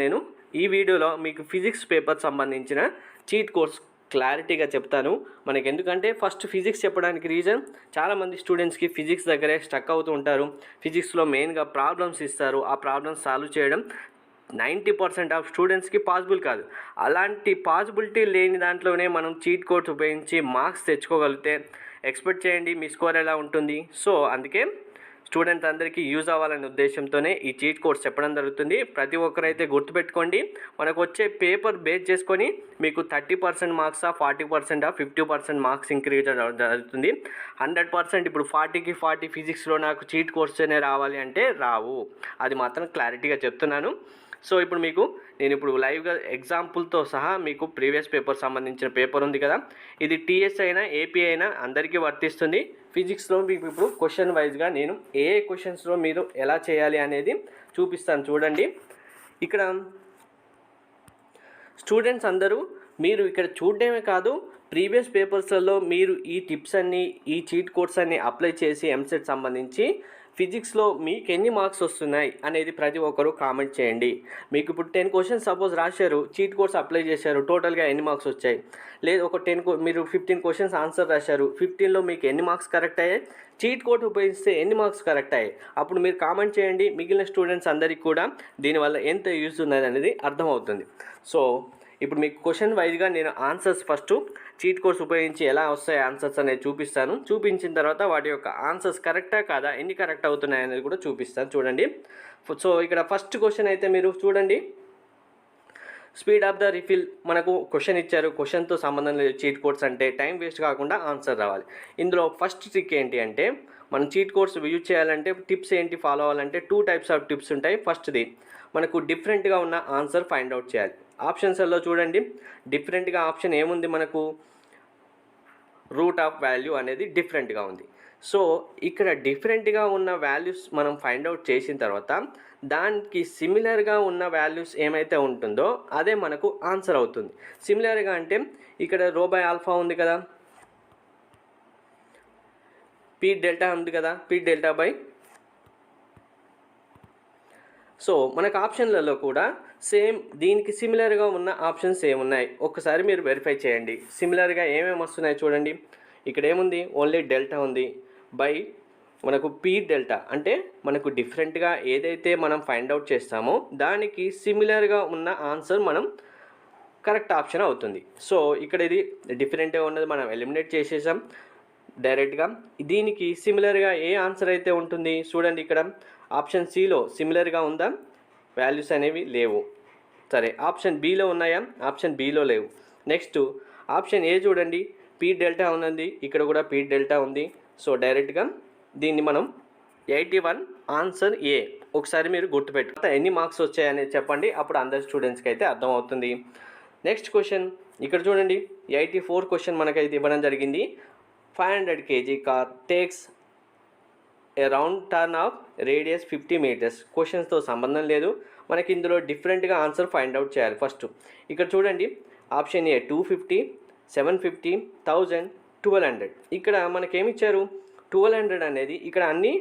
నేను ఈ వీడియోలో మీకు ఫిజిక్స్ పేపర్ సంబంధించిన చీట్ కోర్స్ క్లారిటీగా చెప్తాను. మనకి ఎందుకంటే ఫస్ట్ ఫిజిక్స్ చెప్పడానికి రీజన్ చాలామంది స్టూడెంట్స్కి ఫిజిక్స్ దగ్గరే స్టక్ అవుతూ ఉంటారు. ఫిజిక్స్లో మెయిన్గా ప్రాబ్లమ్స్ ఇస్తారు, ఆ ప్రాబ్లమ్స్ సాల్వ్ చేయడం 90% ఆఫ్ స్టూడెంట్స్కి పాసిబుల్ కాదు. అలాంటి పాసిబిలిటీ లేని దాంట్లోనే మనం చీట్ కోడ్స్ ఉపయోగించి మార్క్స్ తెచ్చుకోగలిగితే ఎక్స్పెక్ట్ చేయండి మీ స్కోర్ ఎలా ఉంటుంది. సో అందుకే స్టూడెంట్స్ అందరికీ యూజ్ అవ్వాలనే ఉద్దేశంతోనే ఈ చీట్ కోర్స్ చెప్పడం జరుగుతుంది. ప్రతి ఒక్కరైతే గుర్తుపెట్టుకోండి, మనకు వచ్చే పేపర్ బేస్ చేసుకొని మీకు 30% మార్క్సా, 40%, 50% మార్క్స్ ఇంక్రీజ్ జరుగుతుంది. 100% ఇప్పుడు 40కి 40 ఫిజిక్స్లో నాకు చీట్ కోర్స్తోనే రావాలి అంటే రావు. అది మాత్రం క్లారిటీగా చెప్తున్నాను. సో ఇప్పుడు నేను లైవ్గా ఎగ్జాంపుల్తో సహా మీకు ప్రీవియస్ పేపర్ సంబంధించిన పేపర్ ఉంది కదా, ఇది టీఎస్ అయినా ఏపీ అయినా అందరికీ వర్తిస్తుంది. ఫిజిక్స్లో మీకు ఇప్పుడు క్వశ్చన్ వైజ్గా నేను ఏ క్వశ్చన్స్లో మీరు ఎలా చేయాలి అనేది చూపిస్తాను. చూడండి, ఇక్కడ స్టూడెంట్స్ అందరూ మీరు ఇక్కడ చూడడమే కాదు, ప్రీవియస్ పేపర్స్లలో మీరు ఈ టిప్స్ అన్నీ, ఈ చీట్ కోడ్స్ అన్నీ అప్లై చేసి ఎంసెట్ సంబంధించి ఫిజిక్స్లో మీకు ఎన్ని మార్క్స్ వస్తున్నాయి అనేది ప్రతి ఒక్కరు కామెంట్ చేయండి. మీకు ఇప్పుడు 10 క్వశ్చన్స్ సపోజ్ రాశారు, చీట్ కోడ్స్ అప్లై చేశారు, టోటల్గా ఎన్ని మార్క్స్ వచ్చాయి? లేదు ఒక మీరు 15 క్వశ్చన్స్ ఆన్సర్ రాశారు, 15లో మీకు ఎన్ని మార్క్స్ కరెక్ట్ అయ్యాయి? చీట్ కోడ్ ఉపయోగిస్తే ఎన్ని మార్క్స్ కరెక్ట్ అయ్యాయి? అప్పుడు మీరు కామెంట్ చేయండి. మిగిలిన స్టూడెంట్స్ అందరికీ కూడా దీనివల్ల ఎంత యూజ్ ఉన్నది అనేది అర్థమవుతుంది. సో ఇప్పుడు మీకు క్వశ్చన్ వైజ్గా నేను ఆన్సర్స్ ఫస్ట్ చీట్ కోడ్స్ ఉపయోగించి ఎలా వస్తాయి ఆన్సర్స్ అనేది చూపిస్తాను. చూపించిన తర్వాత వాటి యొక్క ఆన్సర్స్ కరెక్టా కాదా, ఎన్ని కరెక్ట్ అవుతున్నాయి అనేది కూడా చూపిస్తాను. చూడండి, సో ఇక్కడ ఫస్ట్ క్వశ్చన్ అయితే మీరు చూడండి, స్పీడ్ ఆఫ్ ద రిఫిల్ మనకు క్వశ్చన్ ఇచ్చారు. క్వశ్చన్తో సంబంధం లేదు, చీట్ కోడ్స్ అంటే టైం వేస్ట్ కాకుండా ఆన్సర్ రావాలి. ఇందులో ఫస్ట్ ట్రిక్ ఏంటి అంటే, మనం చీట్ కోడ్స్ యూజ్ చేయాలంటే టిప్స్ ఏంటి ఫాలో అవ్వాలంటే 2 టైప్స్ ఆఫ్ టిప్స్ ఉంటాయి. ఫస్ట్ది మనకు డిఫరెంట్గా ఉన్న ఆన్సర్ ఫైండ్ అవుట్ చేయాలి. ఆప్షన్స్లో చూడండి, డిఫరెంట్గా ఆప్షన్ ఏముంది, మనకు రూట్ ఆఫ్ వాల్యూ అనేది డిఫరెంట్గా ఉంది. సో ఇక్కడ డిఫరెంట్గా ఉన్న వాల్యూస్ మనం ఫైండ్ అవుట్ చేసిన తర్వాత దానికి సిమిలర్గా ఉన్న వాల్యూస్ ఏమైతే ఉంటుందో అదే మనకు ఆన్సర్ అవుతుంది. సిమిలర్గా అంటే ఇక్కడ రో బై ఆల్ఫా ఉంది కదా, పీ డెల్టా ఉంది కదా, పీ డెల్టా బై. సో మనకు ఆప్షన్లలో కూడా సేమ్ దీనికి సిమిలర్గా ఉన్న ఆప్షన్స్ ఏమున్నాయి ఒక్కసారి మీరు వెరిఫై చేయండి. సిమిలర్గా ఏమేమి వస్తున్నాయి చూడండి, ఇక్కడ ఏముంది, ఓన్లీ డెల్టా ఉంది, బై మనకు పీ డెల్టా అంటే మనకు డిఫరెంట్గా ఏదైతే మనం ఫైండ్ అవుట్ చేస్తామో దానికి సిమిలర్గా ఉన్న ఆన్సర్ మనం కరెక్ట్ ఆప్షన్ అవుతుంది. సో ఇక్కడ ఇది డిఫరెంట్గా ఉన్నది మనం ఎలిమినేట్ చేసేసాం డైరెక్ట్గా. దీనికి సిమిలర్గా ఏ ఆన్సర్ అయితే ఉంటుంది చూడండి, ఇక్కడ ఆప్షన్ సిలో సిమిలర్గా ఉందా, వాల్యూస్ అనేవి లేవు. సరే, ఆప్షన్ బిలో ఉన్నాయా, ఆప్షన్ బిలో లేవు. నెక్స్ట్ ఆప్షన్ ఏ చూడండి, పీ డెల్టా ఉన్నది, ఇక్కడ కూడా పీ డెల్టా ఉంది. సో డైరెక్ట్గా దీన్ని మనం 81 ఆన్సర్ ఏ. ఒకసారి మీరు గుర్తుపెట్టు, ఎన్ని మార్క్స్ వచ్చాయనేది చెప్పండి, అప్పుడు అందరి స్టూడెంట్స్కి అయితే అర్థమవుతుంది. నెక్స్ట్ క్వశ్చన్ ఇక్కడ చూడండి, 84 క్వశ్చన్ మనకైతే ఇవ్వడం జరిగింది. 500 kg కార్ టేక్స్ ఏ round turn off radius 50 meters. క్వశ్చన్స్తో సంబంధం లేదు, మనకి ఇందులో డిఫరెంట్గా ఆన్సర్ ఫైండ్ అవుట్ చేయాలి. ఫస్ట్ ఇక్కడ చూడండి, ఆప్షన్ ఏ 250, 750, 1000, 1200. ఇక్కడ మనకేమిచ్చారు 1200 అనేది, ఇక్కడ అన్నీ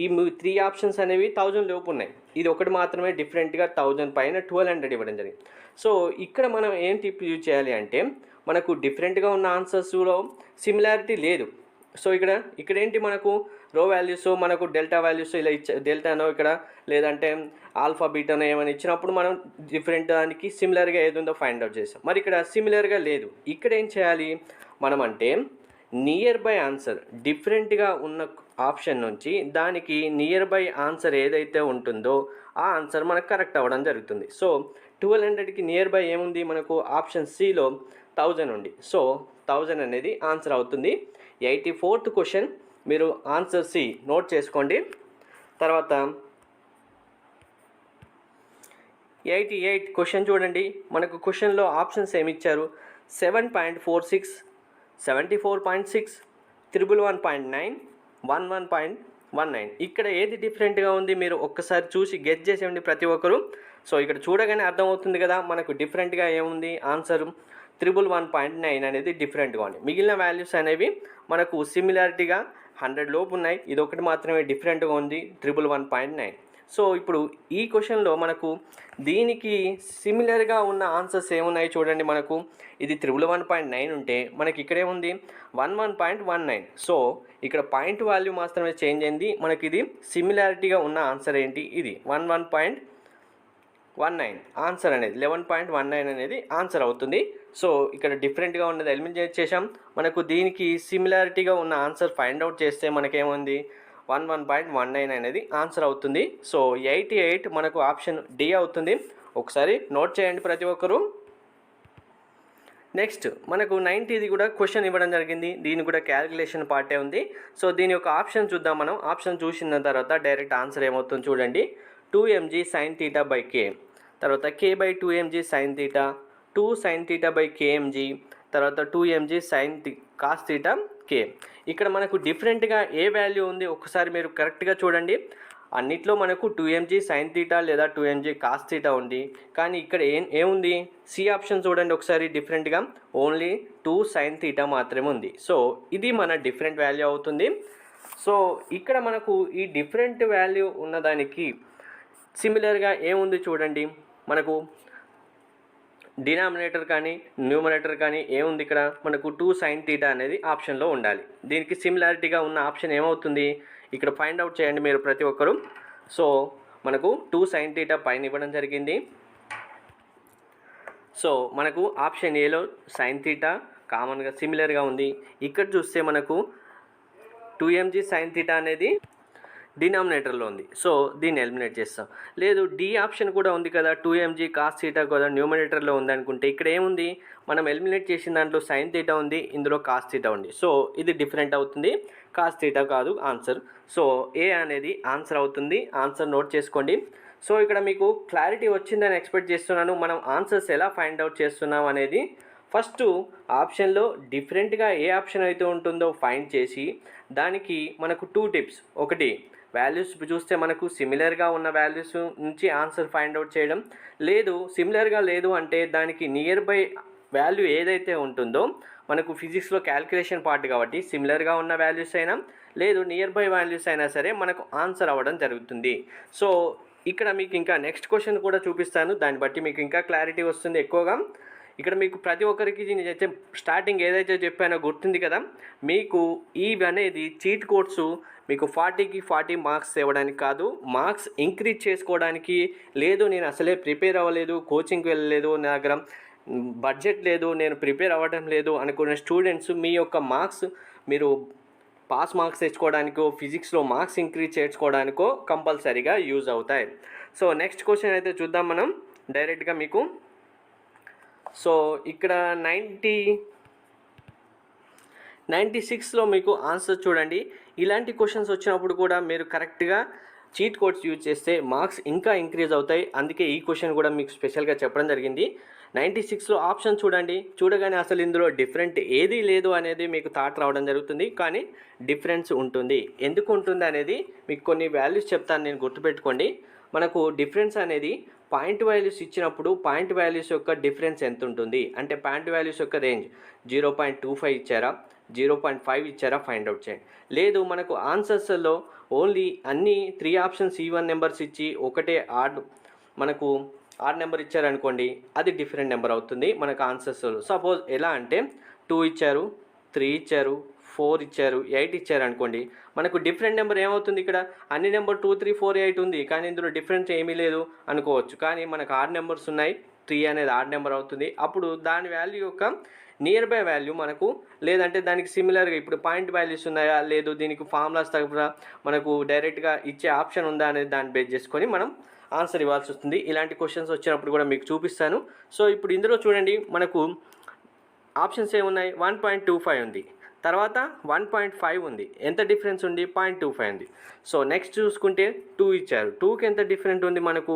ఈ 3 ఆప్షన్స్ అనేవి 1000 లోపు ఉన్నాయి. ఇది ఒకటి మాత్రమే డిఫరెంట్గా 1000 పైన 1200 ఇవ్వడం జరిగింది. సో ఇక్కడ మనం ఏం టిప్ యూజ్ చేయాలి అంటే, మనకు డిఫరెంట్గా ఉన్న ఆన్సర్స్లో సిమిలారిటీ లేదు. సో ఇక్కడ ఏంటి, మనకు రో వాల్యూస్, మనకు డెల్టా వాల్యూస్ ఇలా డెల్టానో ఇక్కడ లేదంటే ఆల్ఫా బీటానో ఏమైనా ఇచ్చినప్పుడు మనం డిఫరెంట్ దానికి సిమిలర్గా ఏది ఉందో ఫైండ్ అవుట్ చేస్తాం. మరి ఇక్కడ సిమిలర్గా లేదు. ఇక్కడ ఏం చేయాలి మనం అంటే, నియర్ బై ఆన్సర్ డిఫరెంట్గా ఉన్న ఆప్షన్ నుంచి దానికి నియర్ బై ఆన్సర్ ఏదైతే ఉంటుందో ఆ ఆన్సర్ మనకు కరెక్ట్ అవ్వడం జరుగుతుంది. సో 1200కి నియర్ బై ఏముంది, మనకు ఆప్షన్ సిలో 1000 ఉంది. సో 1000 అనేది ఆన్సర్ అవుతుంది. 84th క్వశ్చన్ మీరు ఆన్సర్ సి నోట్ చేసుకోండి. తర్వాత 88 క్వశ్చన్ చూడండి, మనకు క్వశ్చన్లో ఆప్షన్స్ ఏమి ఇచ్చారు, 7.46, 74.6, 111.9, 11.19. ఇక్కడ ఏది డిఫరెంట్గా ఉంది మీరు ఒక్కసారి చూసి గెస్ చేసేయండి ప్రతి ఒక్కరు. సో ఇక్కడ చూడగానే అర్థమవుతుంది కదా మనకు డిఫరెంట్గా ఏముంది ఆన్సర్, 111.9 అనేది డిఫరెంట్గా ఉంది. మిగిలిన వాల్యూస్ అనేవి మనకు సిమిలారిటీగా 100 లోపు ఉన్నాయి. ఇది ఒకటి మాత్రమే డిఫరెంట్గా ఉంది, 111.9. సో ఇప్పుడు ఈ క్వశ్చన్లో మనకు దీనికి సిమిలర్గా ఉన్న ఆన్సర్స్ ఏమున్నాయి చూడండి. మనకు ఇది 111.9 ఉంటే మనకి ఇక్కడేముంది 11.19. సో ఇక్కడ పాయింట్ వాల్యూ మాత్రమే చేంజ్ అయింది. మనకి ఇది సిమిలారిటీగా ఉన్న ఆన్సర్ ఏంటి, ఇది 11.19 ఆన్సర్ అనేది 11.19 అనేది ఆన్సర్ అవుతుంది. సో ఇక్కడ డిఫరెంట్గా ఉన్నది ఎలిమినేట్ చేసాం. మనకు దీనికి సిమిలారిటీగా ఉన్న ఆన్సర్ ఫైండ్ అవుట్ చేస్తే మనకేముంది 11.19 అనేది ఆన్సర్ అవుతుంది. సో 88 మనకు ఆప్షన్ డి అవుతుంది. ఒకసారి నోట్ చేయండి ప్రతి ఒక్కరూ. నెక్స్ట్ మనకు 90ది కూడా క్వశ్చన్ ఇవ్వడం జరిగింది. దీని కూడా క్యాలిక్యులేషన్ పార్టే ఉంది. సో దీని యొక్క ఆప్షన్ చూద్దాం మనం. ఆప్షన్ చూసిన తర్వాత డైరెక్ట్ ఆన్సర్ ఏమవుతుంది చూడండి. 2mg sin theta by k, తర్వాత k by 2mg sin theta, 2 sin theta by kmg, తర్వాత 2mg sin cos theta k. ఇక్కడ మనకు డిఫరెంట్గా ఏ వాల్యూ ఉంది ఒకసారి మీరు కరెక్ట్గా చూడండి. అన్నిట్లో మనకు 2mg sin theta లేదా 2mg cos theta ఉంది. కానీ ఇక్కడ ఏముంది సి ఆప్షన్ చూడండి ఒకసారి. డిఫరెంట్గా ఓన్లీ 2 sin theta మాత్రమే ఉంది. సో ఇది మన డిఫరెంట్ వాల్యూ అవుతుంది. సో ఇక్కడ మనకు ఈ డిఫరెంట్ వాల్యూ ఉన్నదానికి సిమిలర్గా ఏముంది చూడండి. మనకు డినామినేటర్ కానీ న్యూమరేటర్ కానీ ఏముంది ఇక్కడ మనకు 2 sin theta అనేది ఆప్షన్లో ఉండాలి. దీనికి సిమిలారిటీగా ఉన్న ఆప్షన్ ఏమవుతుంది ఇక్కడ ఫైండ్ అవుట్ చేయండి మీరు ప్రతి ఒక్కరు. సో మనకు 2 sin theta పైన ఇవ్వడం జరిగింది. సో మనకు ఆప్షన్ ఏలో sin theta కామన్గా సిమిలర్గా ఉంది. ఇక్కడ చూస్తే మనకు 2mg sin theta అనేది డినామినేటర్లో ఉంది. సో దీన్ని ఎలిమినేట్ చేస్తాం. లేదు డి ఆప్షన్ కూడా ఉంది కదా 2mg cos theta కూడా న్యూమరేటర్లో ఉంది అనుకుంటే ఇక్కడ ఏముంది మనం ఎలిమినేట్ చేసిన దాంట్లో sin theta ఉంది, ఇందులో cos theta ఉంది. సో ఇది డిఫరెంట్ అవుతుంది, cos theta కాదు ఆన్సర్. సో ఏ అనేది ఆన్సర్ అవుతుంది. ఆన్సర్ నోట్ చేసుకోండి. సో ఇక్కడ మీకు క్లారిటీ వచ్చిందని ఎక్స్పెక్ట్ చేస్తున్నాను. మనం ఆన్సర్స్ ఎలా ఫైండ్ అవుట్ చేస్తున్నాం అనేది ఫస్ట్ ఆప్షన్లో డిఫరెంట్గా ఏ ఆప్షన్ అయితే ఉంటుందో ఫైండ్ చేసి దానికి మనకు 2 టిప్స్. ఒకటి వాల్యూస్ చూస్తే మనకు సిమిలర్గా ఉన్న వాల్యూస్ నుంచి ఆన్సర్ ఫైండ్ అవుట్ చేయడం. లేదు సిమిలర్గా లేదు అంటే దానికి నియర్ బై వాల్యూ ఏదైతే ఉంటుందో మనకు ఫిజిక్స్లో క్యాల్కులేషన్ పార్ట్ కాబట్టి సిమిలర్గా ఉన్న వాల్యూస్ అయినా లేదు నియర్ బై వాల్యూస్ అయినా సరే మనకు ఆన్సర్ అవ్వడం జరుగుతుంది. సో ఇక్కడ మీకు ఇంకా నెక్స్ట్ క్వశ్చన్ కూడా చూపిస్తాను. దాన్ని బట్టి మీకు ఇంకా క్లారిటీ వస్తుంది ఎక్కువగా. ఇక్కడ మీకు ప్రతి ఒక్కరికి నేను స్టార్టింగ్ ఏదైతే చెప్పానో గుర్తుంది కదా. మీకు ఇవి అనేది చీట్ కోడ్స్ మీకు 40కి 40 మార్క్స్ ఇవ్వడానికి కాదు, మార్క్స్ ఇంక్రీజ్ చేసుకోవడానికి. లేదు నేను అసలే ప్రిపేర్ అవ్వలేదు, కోచింగ్కి వెళ్ళలేదు, నా దగ్గర బడ్జెట్ లేదు, నేను ప్రిపేర్ అవ్వడం లేదు అనుకున్న స్టూడెంట్స్ మీ యొక్క మార్క్స్ మీరు పాస్ మార్క్స్ తెచ్చుకోవడానికో ఫిజిక్స్లో మార్క్స్ ఇంక్రీజ్ చేసుకోవడానికో కంపల్సరీగా యూజ్ అవుతాయి. సో నెక్స్ట్ క్వశ్చన్ అయితే చూద్దాం మనం డైరెక్ట్గా మీకు. సో ఇక్కడ 96లో మీకు ఆన్సర్ చూడండి. ఇలాంటి క్వశ్చన్స్ వచ్చినప్పుడు కూడా మీరు కరెక్ట్గా చీట్ కోడ్స్ యూజ్ చేస్తే మార్క్స్ ఇంకా ఇంక్రీజ్ అవుతాయి. అందుకే ఈ క్వశ్చన్ కూడా మీకు స్పెషల్గా చెప్పడం జరిగింది. 96లో ఆప్షన్ చూడండి. చూడగానే అసలు ఇందులో డిఫరెంట్ ఏది లేదు అనేది మీకు థాట్ రావడం జరుగుతుంది. కానీ డిఫరెన్స్ ఉంటుంది. ఎందుకు ఉంటుంది అనేది మీకు కొన్ని వాల్యూస్ చెప్తాను, నేను గుర్తుపెట్టుకోండి. మనకు డిఫరెన్స్ అనేది పాయింట్ వాల్యూస్ ఇచ్చినప్పుడు పాయింట్ వాల్యూస్ యొక్క డిఫరెన్స్ ఎంత ఉంటుంది అంటే పాయింట్ వాల్యూస్ యొక్క రేంజ్ 0.25 ఇచ్చారా, 0.5 ఇచ్చారా ఫైండ్ అవుట్ చేయండి. లేదు మనకు ఆన్సర్స్లో ఓన్లీ అన్ని 3 ఆప్షన్స్ ఈవెన్ నెంబర్స్ ఇచ్చి ఒకటే మనకు ఆడ్ నెంబర్ ఇచ్చారనుకోండి, అది డిఫరెంట్ నెంబర్ అవుతుంది మనకు ఆన్సర్స్లో. సపోజ్ ఎలా అంటే 2 ఇచ్చారు, 3 ఇచ్చారు, 4 ఇచ్చారు, 8 ఇచ్చారు అనుకోండి, మనకు డిఫరెంట్ నెంబర్ ఏమవుతుంది ఇక్కడ అన్ని నెంబర్ 2, 3, 4, 8 ఉంది కానీ ఇందులో డిఫరెన్స్ ఏమీ లేదు అనుకోవచ్చు. కానీ మనకు ఆడ్ నెంబర్స్ ఉన్నాయి, 3 అనేది ఆడ్ నెంబర్ అవుతుంది. అప్పుడు దాని వాల్యూ యొక్క నియర్ బై వాల్యూ మనకు లేదంటే దానికి సిమిలర్గా ఇప్పుడు పాయింట్ వాల్యూస్ ఉన్నాయా లేదు దీనికి ఫార్ములాస్ తగ్గ మనకు డైరెక్ట్గా ఇచ్చే ఆప్షన్ ఉందా అనేది దాన్ని బేస్ చేసుకొని మనం ఆన్సర్ ఇవ్వాల్సి వస్తుంది. ఇలాంటి క్వశ్చన్స్ వచ్చినప్పుడు కూడా మీకు చూపిస్తాను. సో ఇప్పుడు ఇందులో చూడండి మనకు ఆప్షన్స్ ఏమున్నాయి 1.25 ఉంది, తర్వాత 1.5 ఉంది, ఎంత డిఫరెన్స్ ఉంది 0.25 ఉంది. సో నెక్స్ట్ చూసుకుంటే 2 ఇచ్చారు, 2కి ఎంత డిఫరెంట్ ఉంది మనకు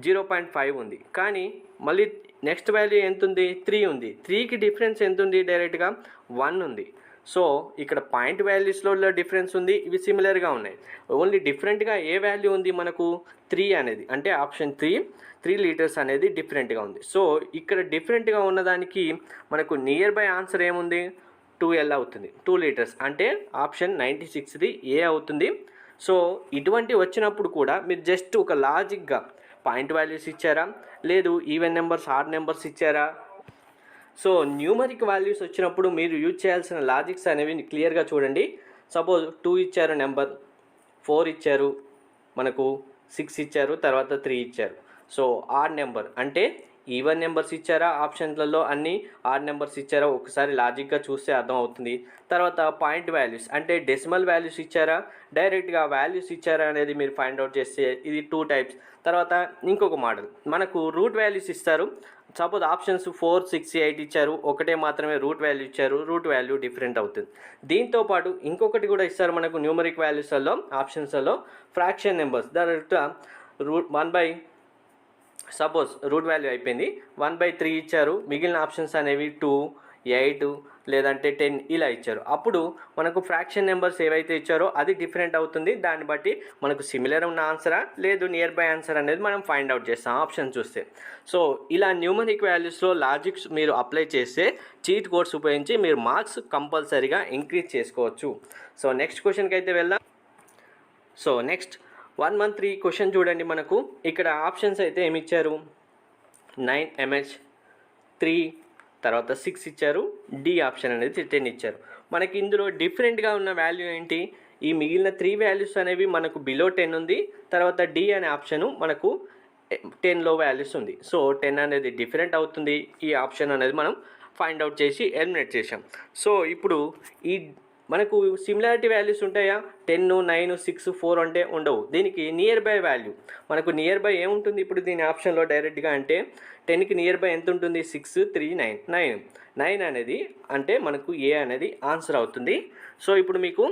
0.5 ఉంది. కానీ మళ్ళీ నెక్స్ట్ వాల్యూ ఎంత ఉంది 3 ఉంది, 3కి డిఫరెన్స్ ఎంత ఉంది డైరెక్ట్గా 1 ఉంది. సో ఇక్కడ పాయింట్ వాల్యూస్లో డిఫరెన్స్ ఉంది, ఇవి సిమిలర్గా ఉన్నాయి. ఓన్లీ డిఫరెంట్గా ఏ వాల్యూ ఉంది మనకు 3 అనేది అంటే ఆప్షన్ 3 లీటర్స్ అనేది డిఫరెంట్గా ఉంది. సో ఇక్కడ డిఫరెంట్గా ఉన్నదానికి మనకు నియర్ బై ఆన్సర్ ఏముంది 2L అవుతుంది, 2 లీటర్స్ అంటే ఆప్షన్ 96ది ఏ అవుతుంది. సో ఇటువంటి వచ్చినప్పుడు కూడా మీరు జస్ట్ ఒక లాజిక్గా పాయింట్ వాల్యూస్ ఇచ్చారా, లేదు ఈవెన్ నెంబర్స్ ఆడ్ నెంబర్స్ ఇచ్చారా. సో న్యూమరిక్ వాల్యూస్ వచ్చినప్పుడు మీరు యూజ్ చేయాల్సిన లాజిక్స్ అనేవి క్లియర్గా చూడండి. సపోజ్ 2 ఇచ్చారు నెంబర్, 4 ఇచ్చారు, మనకు 6 ఇచ్చారు, తర్వాత 3 ఇచ్చారు. సో ఆడ్ నెంబర్ అంటే ఈవెన్ నెంబర్స్ ఇచ్చారా, ఆప్షన్లలో అన్ని ఆడ్ నెంబర్స్ ఇచ్చారా, ఒకసారి లాజిక్గా చూస్తే అర్థం అవుతుంది. తర్వాత పాయింట్ వాల్యూస్ అంటే డెసిమల్ వాల్యూస్ ఇచ్చారా, డైరెక్ట్గా వాల్యూస్ ఇచ్చారా అనేది మీరు ఫైండ్ అవుట్ చేస్తే ఇది 2 టైప్స్. తర్వాత ఇంకొక మోడల్ మనకు రూట్ వాల్యూస్ ఇస్తారు. సపోజ్ ఆప్షన్స్ 4, 6, 8 ఇచ్చారు, ఒకటే మాత్రమే రూట్ వాల్యూ ఇచ్చారు, రూట్ వాల్యూ డిఫరెంట్ అవుతుంది. దీంతో పాటు ఇంకొకటి కూడా ఇస్తారు మనకు న్యూమరిక్ వాల్యూస్లో, ఆప్షన్స్లో ఫ్రాక్షన్ నెంబర్స్ డైరెక్ట్గా సపోజ్ రూట్ వాల్యూ అయిపోయింది, 1/3 ఇచ్చారు, మిగిలిన ఆప్షన్స్ అనేవి 2, 8 లేదంటే 10 ఇలా ఇచ్చారు. అప్పుడు మనకు ఫ్రాక్షన్ నెంబర్స్ ఏవైతే ఇచ్చారో అది డిఫరెంట్ అవుతుంది. దాన్ని బట్టి మనకు సిమిలర్ ఉన్న ఆన్సరా లేదు నియర్ బై ఆన్సర్ అనేది మనం ఫైండ్ అవుట్ చేస్తాం ఆప్షన్ చూస్తే. సో ఇలా న్యూమరిక్ వాల్యూస్లో లాజిక్స్ మీరు అప్లై చేస్తే చీట్ కోడ్స్ ఉపయోగించి మీరు మార్క్స్ కంపల్సరీగా ఇంక్రీజ్ చేసుకోవచ్చు. సో నెక్స్ట్ క్వశ్చన్కి అయితే వెళ్దాం. సో నెక్స్ట్ 113 క్వశ్చన్ చూడండి. మనకు ఇక్కడ ఆప్షన్స్ అయితే ఏమి ఇచ్చారు, 9 mH, 3 తర్వాత 6 ఇచ్చారు, డి ఆప్షన్ అనేది 10 ఇచ్చారు. మనకి ఇందులో డిఫరెంట్గా ఉన్న వాల్యూ ఏంటి, ఈ మిగిలిన 3 వాల్యూస్ అనేవి మనకు బిలో 10 ఉంది, తర్వాత డి అనే ఆప్షను మనకు 10లో వాల్యూస్ ఉంది. సో 10 అనేది డిఫరెంట్ అవుతుంది. ఈ ఆప్షన్ అనేది మనం ఫైండ్ అవుట్ చేసి ఎలిమినేట్ చేసాం. సో ఇప్పుడు ఈ మనకు సిమిలారిటీ వాల్యూస్ ఉంటాయా, 10, 9, 6, 4 అంటే ఉండవు. దీనికి నియర్ బై వాల్యూ మనకు నియర్ బై ఏముంటుంది ఇప్పుడు దీని ఆప్షన్లో డైరెక్ట్గా అంటే 10కి నియర్ బై ఎంత ఉంటుంది, 6, 3, 9 అనేది అంటే మనకు ఏ అనేది ఆన్సర్ అవుతుంది. సో ఇప్పుడు మీకు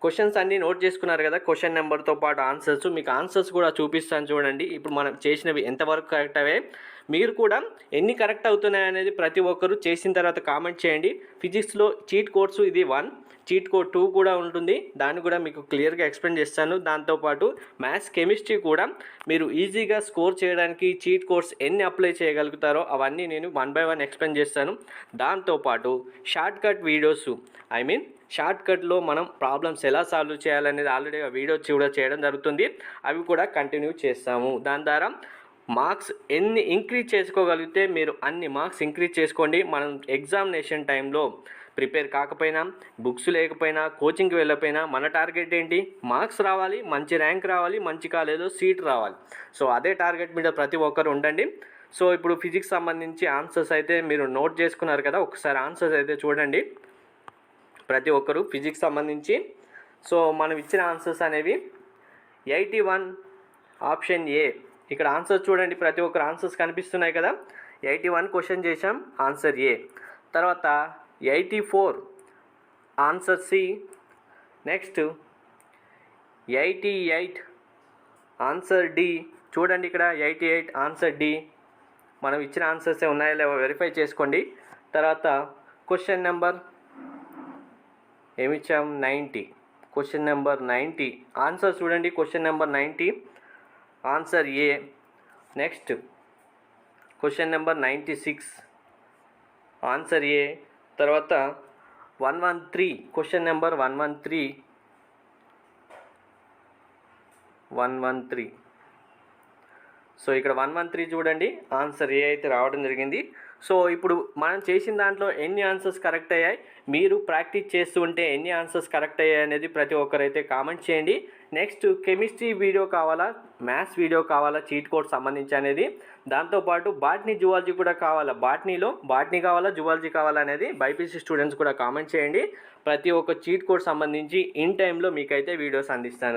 క్వశ్చన్స్ అన్నీ నోట్ చేసుకున్నారు కదా, క్వశ్చన్ నెంబర్తో పాటు ఆన్సర్స్, మీకు ఆన్సర్స్ కూడా చూపిస్తాను చూడండి. ఇప్పుడు మనం చేసినవి ఎంతవరకు కరెక్ట్ అవే, మీరు కూడా ఎన్ని కరెక్ట్ అవుతున్నాయి అనేది ప్రతి ఒక్కరూ చేసిన తర్వాత కామెంట్ చేయండి. ఫిజిక్స్లో చీట్ కోడ్స్ ఇది 1, చీట్ కోడ్ 2 కూడా ఉంటుంది, దాన్ని కూడా మీకు క్లియర్గా ఎక్స్ప్లెయిన్ చేస్తాను. దాంతోపాటు మ్యాథ్స్, కెమిస్ట్రీ కూడా మీరు ఈజీగా స్కోర్ చేయడానికి చీట్ కోడ్స్ ఎన్ని అప్లై చేయగలుగుతారో అవన్నీ నేను 1 by 1 ఎక్స్ప్లెయిన్ చేస్తాను. దాంతోపాటు షార్ట్ కట్ వీడియోస్, షార్ట్ కట్లో మనం ప్రాబ్లమ్స్ ఎలా సాల్వ్ చేయాలనేది ఆల్రెడీ వీడియో కూడా చేయడం జరుగుతుంది, అవి కూడా కంటిన్యూ చేస్తాము. దాని ద్వారా మార్క్స్ ఎన్ని ఇంక్రీజ్ చేసుకోగలిగితే మీరు అన్ని మార్క్స్ ఇంక్రీజ్ చేసుకోండి. మనం ఎగ్జామినేషన్ టైంలో ప్రిపేర్ కాకపోయినా, బుక్స్ లేకపోయినా, కోచింగ్కి వెళ్ళకపోయినా మన టార్గెట్ ఏంటి, మార్క్స్ రావాలి, మంచి ర్యాంక్ రావాలి, మంచి కాలేజీలో సీట్ రావాలి. సో అదే టార్గెట్ మీద ప్రతి ఒక్కరు ఉండండి. సో ఇప్పుడు ఫిజిక్స్ సంబంధించి ఆన్సర్స్ అయితే మీరు నోట్ చేసుకున్నారు కదా, ఒకసారి ఆన్సర్స్ అయితే చూడండి ప్రతి ఒక్కరు ఫిజిక్స్ సంబంధించి. సో మనం ఇచ్చిన ఆన్సర్స్ అనేవి 81 ఆప్షన్ ఏ. ఇక్కడ ఆన్సర్స్ చూడండి, ప్రతి ఒక్కరు ఆన్సర్స్ కనిపిస్తున్నాయి కదా. 81 క్వశ్చన్ చేసాం, ఆన్సర్ ఏ. తర్వాత 84 answer C. Next 88 answer D. చూడండి ఇక్కడ 88 ఆన్సర్ డి. మనం ఇచ్చిన ఆన్సర్సే ఉన్నాయో లేవో వెరిఫై చేసుకోండి. తర్వాత క్వశ్చన్ నెంబర్ ఏమిచ్చాం, 90. క్వశ్చన్ నెంబర్ 90 ఆన్సర్ చూడండి, question number 90 answer A. Next question number 96 answer A. తర్వాత 113 క్వశ్చన్ నెంబర్ 113. సో ఇక్కడ 113 చూడండి, ఆన్సర్ ఏ అయితే రావడం జరిగింది. సో ఇప్పుడు మనం చేసిన దాంట్లో ఎన్ని ఆన్సర్స్ కరెక్ట్ అయ్యాయి, మీరు ప్రాక్టీస్ చేస్తూ ఉంటే ఎన్ని ఆన్సర్స్ కరెక్ట్ అయ్యాయి అనేది ప్రతి ఒక్కరైతే కామెంట్ చేయండి. నెక్స్ట్ కెమిస్ట్రీ వీడియో కావాలా, మ్యాథ్స్ వీడియో కావాలా చీట్ కోడ్ సంబంధించి అనేది, దాంతోపాటు బాటనీ, జువాలజీ కూడా కావాలా, బాటనీ కావాలా, జువాలజీ కావాలా అనేది బైపీసీ స్టూడెంట్స్ కూడా కామెంట్ చేయండి. ప్రతి ఒక్క చీట్ కోడ్ సంబంధించి ఇన్ టైంలో మీకైతే వీడియోస్ అందిస్తాను.